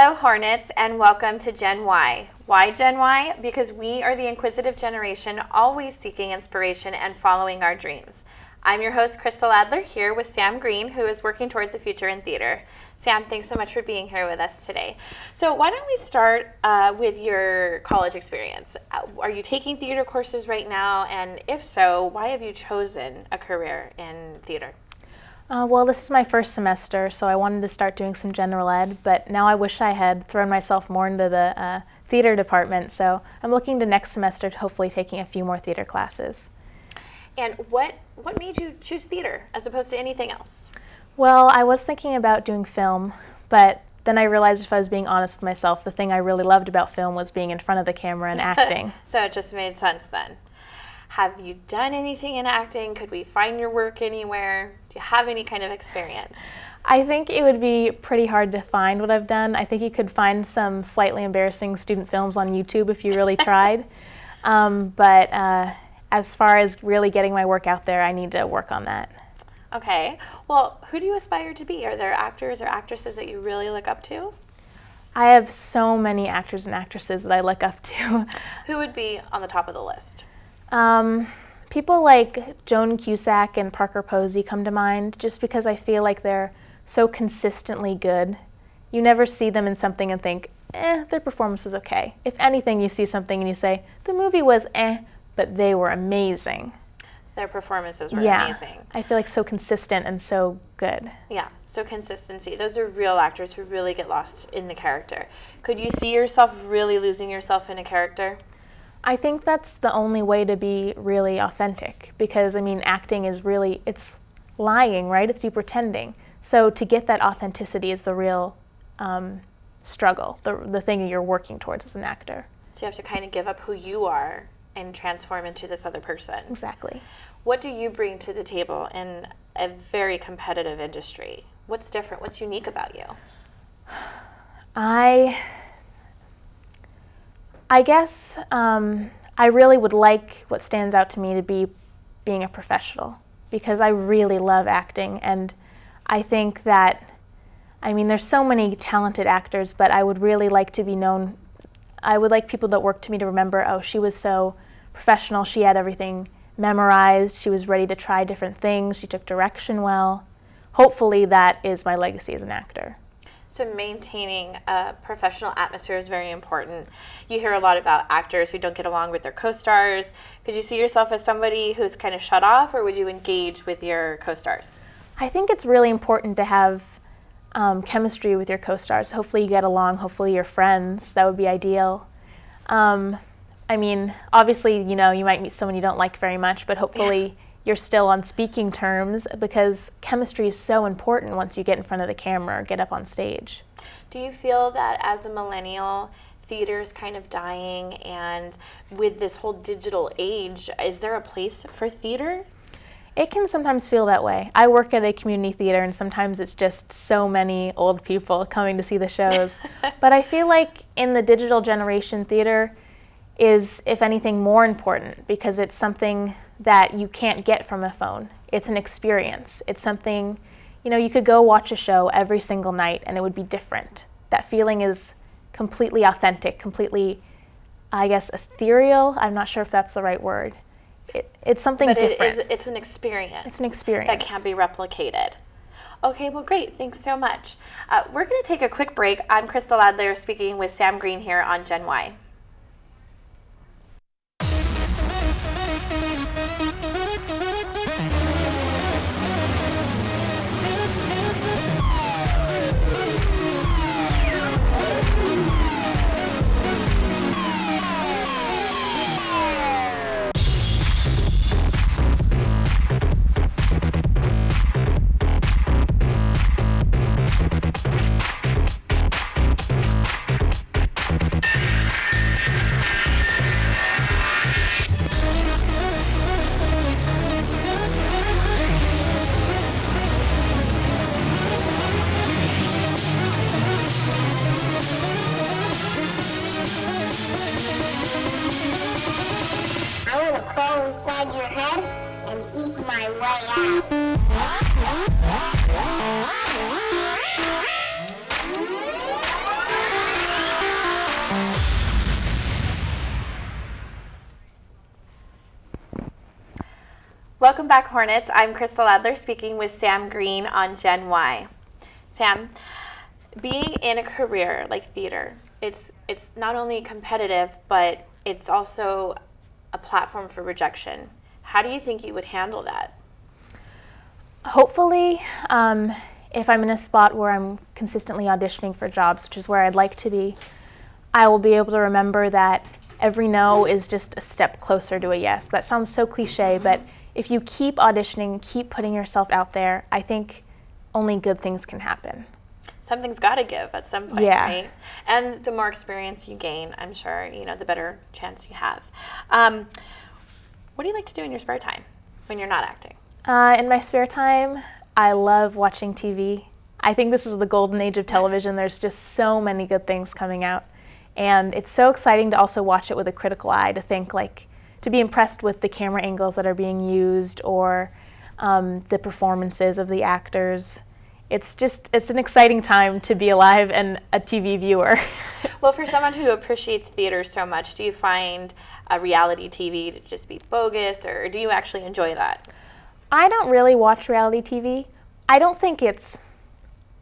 Hello, Hornets, and welcome to Gen Y. Why Gen Y? Because we are the inquisitive generation always seeking inspiration and following our dreams. I'm your host, Kristle Adler, here with Sam Green, who is working towards a future in theater. Sam, thanks so much for being here with us today. So why don't we start with your college experience? Are you taking theater courses right now? And if so, why have you chosen a career in theater? Well, this is my first semester, so I wanted to start doing some general ed, but now I wish I had thrown myself more into the theater department, so I'm looking to next semester to hopefully taking a few more theater classes. And what made you choose theater as opposed to anything else? Well, I was thinking about doing film, but then I realized if I was being honest with myself, the thing I really loved about film was being in front of the camera and acting. So it just made sense then. Have you done anything in acting? Could we find your work anywhere? Do you have any kind of experience? I think it would be pretty hard to find what I've done. I think you could find some slightly embarrassing student films on YouTube if you really tried. But as far as really getting my work out there, I need to work on that. Okay. Well, who do you aspire to be? Are there actors or actresses that you really look up to? I have so many actors and actresses that I look up to. Who would be on the top of the list? People like Joan Cusack and Parker Posey come to mind just because I feel like they're so consistently good. You never see them in something and think, their performance is okay. If anything, you see something and you say, the movie was but they were amazing. Their performances were amazing. I feel like so consistent and so good. Yeah, so consistency. Those are real actors who really get lost in the character. Could you see yourself really losing yourself in a character? I think that's the only way to be really authentic because, acting is really, it's lying, right? It's you pretending. So to get that authenticity is the real struggle, the thing that you're working towards as an actor. So you have to kind of give up who you are and transform into this other person. Exactly. What do you bring to the table in a very competitive industry? What's different? What's unique about you? I guess I really would like what stands out to me to be being a professional because I really love acting, and I think that, there's so many talented actors, but I would really like to be known. I would like people that work to me to remember, she was so professional, she had everything memorized, she was ready to try different things, she took direction well. Hopefully that is my legacy as an actor. So maintaining a professional atmosphere is very important. You hear a lot about actors who don't get along with their co-stars. Could you see yourself as somebody who's kind of shut off, or would you engage with your co-stars? I think it's really important to have chemistry with your co-stars. Hopefully you get along, hopefully you're friends. That would be ideal. Obviously, you might meet someone you don't like very much, but hopefully you're still on speaking terms because chemistry is so important once you get in front of the camera or get up on stage. Do you feel that as a millennial, theater is kind of dying, and with this whole digital age, is there a place for theater? It can sometimes feel that way. I work at a community theater, and sometimes it's just so many old people coming to see the shows. But I feel like in the digital generation, theater is, if anything, more important because it's something that you can't get from a phone. It's an experience. It's something, you could go watch a show every single night and it would be different. That feeling is completely authentic, completely, ethereal. I'm not sure if that's the right word. It's something different. But it's an experience. It's an experience. That can't be replicated. Okay, well, great. Thanks so much. We're going to take a quick break. I'm Kristle Adler speaking with Sam Green here on Gen Y. Inside your head and eat my way out. Welcome back, Hornets. I'm Kristle Adler speaking with Sam Green on Gen Y. Sam, being in a career like theater, it's not only competitive, but it's also a platform for rejection. How do you think you would handle that? Hopefully, if I'm in a spot where I'm consistently auditioning for jobs, which is where I'd like to be, I will be able to remember that every no is just a step closer to a yes. That sounds so cliche, but if you keep auditioning, keep putting yourself out there, I think only good things can happen. Something's got to give at some point, Yeah. right? And the more experience you gain, I'm sure, the better chance you have. What do you like to do in your spare time when you're not acting? In my spare time, I love watching TV. I think this is the golden age of television. There's just so many good things coming out. And it's so exciting to also watch it with a critical eye, to think to be impressed with the camera angles that are being used, or the performances of the actors. It's an exciting time to be alive and a TV viewer. Well, for someone who appreciates theater so much, do you find a reality TV to just be bogus, or do you actually enjoy that? I don't really watch reality TV. I don't think it's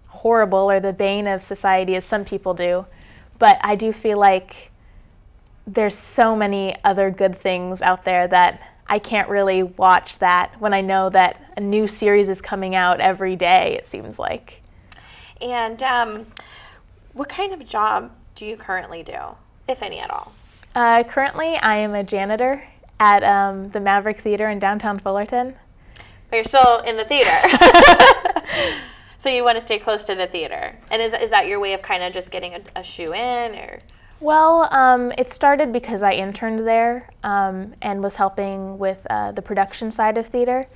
horrible or the bane of society as some people do, but I do feel like there's so many other good things out there that I can't really watch that when I know that a new series is coming out every day, it seems like. And what kind of job do you currently do, if any at all? Currently, I am a janitor at the Maverick Theater in downtown Fullerton. But you're still in the theater. So you want to stay close to the theater. And is that your way of kind of just getting a shoe in, or? Well, it started because I interned there and was helping with the production side of theater,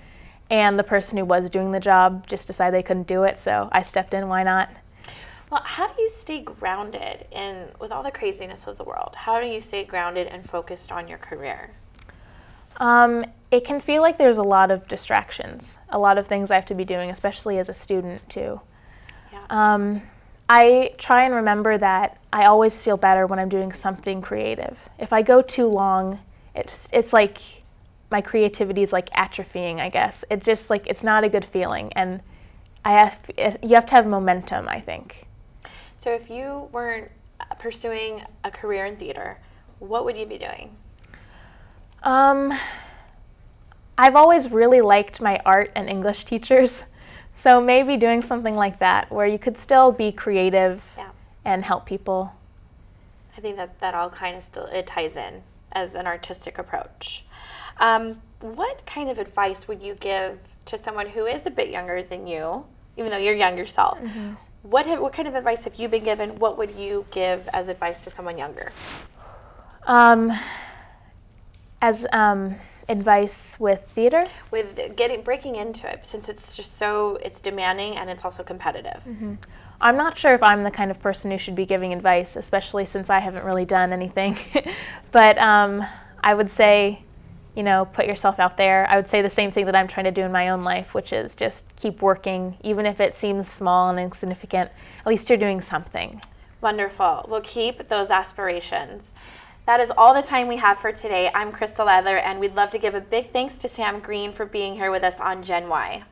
and the person who was doing the job just decided they couldn't do it, so I stepped in. Why not? Well, how do you stay grounded with all the craziness of the world? How do you stay grounded and focused on your career? It can feel like there's a lot of distractions, a lot of things I have to be doing, especially as a student too. Yeah. I try and remember that I always feel better when I'm doing something creative. If I go too long, it's like my creativity is like atrophying, I guess. It's just like, it's not a good feeling, and you have to have momentum, I think. So if you weren't pursuing a career in theater, what would you be doing? I've always really liked my art and English teachers, so maybe doing something like that where you could still be creative and help people. I think that all kind of it ties in as an artistic approach. What kind of advice would you give to someone who is a bit younger than you, even though you're young yourself? Mm-hmm. What kind of advice have you been given? What would you give as advice to someone younger? Advice with theater? With breaking into it, since it's just it's demanding and it's also competitive. Mm-hmm. I'm not sure if I'm the kind of person who should be giving advice, especially since I haven't really done anything. But I would say, put yourself out there. I would say the same thing that I'm trying to do in my own life, which is just keep working, even if it seems small and insignificant. At least you're doing something. Wonderful. We'll keep those aspirations. That is all the time we have for today. I'm Kristle Adler, and we'd love to give a big thanks to Sam Green for being here with us on Gen Y.